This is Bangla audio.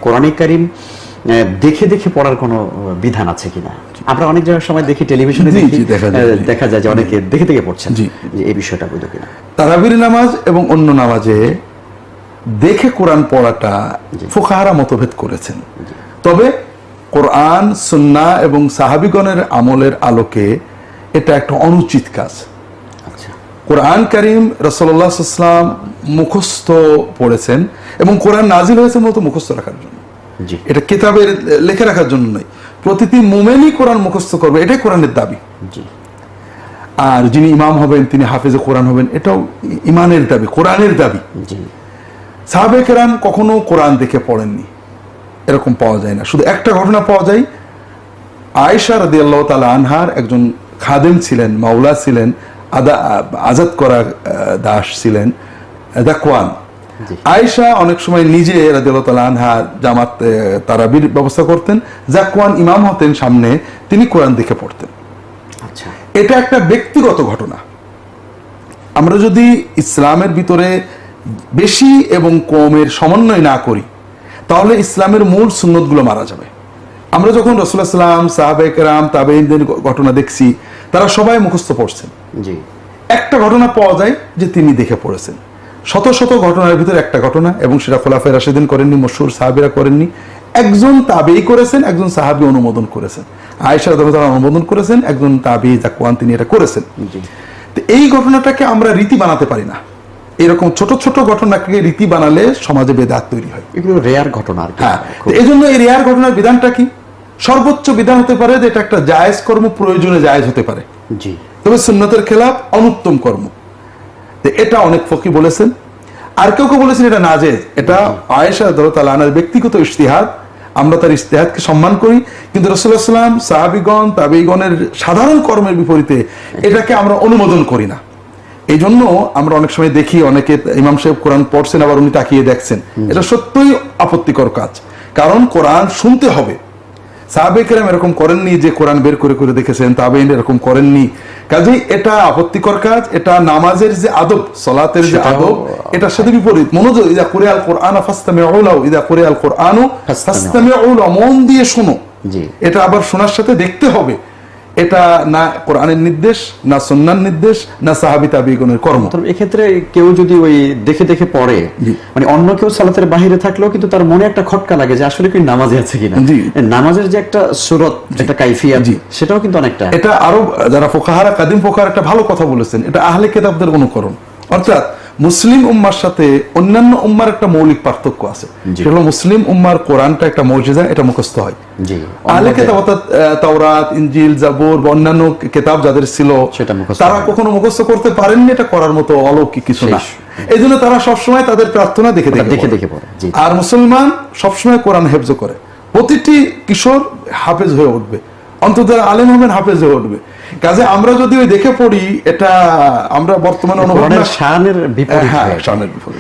কোরআনে কারীম দেখে দেখে পড়ার কোনো বিধান আছে কিনা? আমরা অনেক জায়গায় সময় দেখি, টেলিভিশনে দেখা যায় যে অনেকে দেখে দেখে পড়ছেন, যে এই বিষয়টা বৈধ কিনা? তারাবির নামাজ এবং অন্য নামাজে দেখে কোরআন পড়াটা ফুকাহারা মতভেদ করেছেন। তবে কোরআন, সুন্নাহ এবং সাহাবীগণের আমলের আলোকে এটা একটা অনুচিত কাজ। কোরআন কারীম রাসূলুল্লাহ সাল্লাল্লাহু আলাইহি ওয়াসাল্লাম মুখস্থ পড়েছেন এবং কোরআন নাজিল হয়েছে মূলত মুখস্থ রাখার জন্য, এটা কিতাবের লেখা রাখার জন্য নয়। প্রতিটি মুমিনই কোরআন মুখস্থ করবে, এটাই কোরআনের দাবি। আর যিনি ইমাম হবেন তিনি হাফেজে কোরআন হবেন, এটাও ইমানের দাবি, কোরআনের দাবি। সাহাবায়ে কেরাম কখনো কোরআন দেখে পড়েননি, এরকম পাওয়া যায় না। শুধু একটা ঘটনা পাওয়া যায়, আয়েশা রাদিয়াল্লাহু তাআলা আনহার একজন খাদেম ছিলেন, মাওলা ছিলেন, আজাদ করা দাস ছিলেন, যাকওয়ান। আয়েশা অনেক সময় নিজে রাদিয়াল্লাহু তাআলা আনহা জামাত তারাবির ব্যবস্থা করতেন, যাকওয়ান ইমাম হতেন সামনে, তিনি কোরআন দেখে পড়তেন। এটা একটা ব্যক্তিগত ঘটনা। আমরা যদি ইসলামের ভিতরে বেশি এবং কমের সমন্বয় না করি তাহলে ইসলামের মূল সুন্নতগুলো মারা যাবে। আমরা যখন রাসূলুল্লাহ সাল্লাল্লাহু আলাইহি ওয়াসাল্লাম, সাহাবায়ে কেরাম, তাবেঈনদের ঘটনা দেখছি, তারা সবাই মুখস্থ পড়ছেন। একটা ঘটনা পাওয়া যায় যে তিনি দেখে পড়েছেন। শত শত ঘটনার ভিতরে একটা ঘটনা, এবং সেটা খোলাফায়ে রাশিদিন করেননি, মশহুর সাহাবীরা করেননি, একজন তাবেঈ করেছেন, একজন সাহাবী অনুমোদন করেছেন। আয়েশা রাদিয়াল্লাহু তাআলা অনুমোদন করেছেন, একজন তাবেঈ যাকওয়ান তিনি এটা করেছেন। তো এই ঘটনাটাকে আমরা রীতি বানাতে পারি না। এরকম ছোট ছোট ঘটনাকে রীতি বানালে সমাজে বেদাত তৈরি হয়। এগুলো রেয়ার ঘটনা। হ্যাঁ, এই জন্য এই রেয়ার ঘটনার বিধানটা কি? সর্বোচ্চ বিধান হতে পারে যে এটা একটা জায়েজ কর্ম, প্রয়োজনে জায়েজ হতে পারে, তবে সুন্নতের খেলাফ, অনুত্তম কর্ম। এটা অনেক ফকি বলেছেন, আর কেউ কেউ বলেছেন এটা নাজেজ। এটা আয়েশা রাদিয়াল্লাহু তাআলা আনহার ব্যক্তিগত ইজতিহাদ, আমরা তার ইজতিহাদকে সম্মান করি, কিন্তু রাসূলুল্লাহ সাল্লাল্লাহু আলাইহি ওয়াসাল্লাম, সাহাবীগণ, তাবেঈগণের সাধারণ কর্মের বিপরীতে এটাকে আমরা অনুমোদন করি না। এই জন্য আমরা অনেক সময় দেখি অনেকে ইমাম সাহেব কোরআন পড়ছেন, আবার উনি তাকিয়ে দেখছেন। এটা সত্যই আপত্তিকর কাজ, কারণ কোরআন শুনতে হবে। সাহাবায়ে কেরাম এরকম করেননি যে কোরআন বের করে করে দেখেছেন, তাবেঈন এরকম করেননি। কাজেই এটা আপত্তিকর কাজ। এটা নামাজের যে আদব, সালাতের যে আদব, এটার সাথে বিপরীত। মনোযোগ, ইযা কুরিআল কুরআন ফাসতামিউ লাহু, ইযা কুরিআল কুরআনু ফাসতামিউ লাহু, মন দিয়ে শোনো। এটা আবার শোনার সাথে দেখতে হবে। এটা না কোরআনের নির্দেশ, না সুন্নাহর নির্দেশ, না সাহাবী তাবেঈগণের কর্ম। এক্ষেত্রে কেউ যদি ওই দেখে দেখে পড়ে, মানে অন্য কেউ সালাতের বাইরে থাকলেও কিন্তু তার মনে একটা খটকা লাগে যে আসলে কি নামাজে আছে কিনা। নামাজের যে একটা সুরত, একটা কাইফিয়াত, সেটাও কিন্তু অনেকটা। এটা আরো যারা ফুকাহারা, কাদিম ফুকাহারা একটা ভালো কথা বলেছেন, এটা আহলে কিতাবদের অনুকরণ। অর্থাৎ মুসলিম উম্মার সাথে অন্যান্য উম্মার একটা মৌলিক পার্থক্য আছে। সেটা হলো মুসলিম উম্মার কোরআনটা একটা মুজিজা, এটা মুখস্থ হয়। আহলে কিতাব অর্থাৎ তাওরাত, ইনজিল, জাবুর বা অন্যান্য কিতাব যাদের ছিল, তারা কখনো মুখস্থ করতে পারেননি। এটা করার মতো অলৌকিক কিছু না। এই জন্য তারা সবসময় তাদের প্রার্থনা দেখে দেখে পড়ে। আর মুসলমান সবসময় কোরআন হেফজ করে। প্রতিটি কিশোর হাফেজ হয়ে উঠবে, অন্তত আলেম হবেন, হাফেজ হয়ে উঠবে। কাজে আমরা যদি ওই দেখে পড়ি, এটা আমরা বর্তমানে অনুভব না, শানের বিপরীত।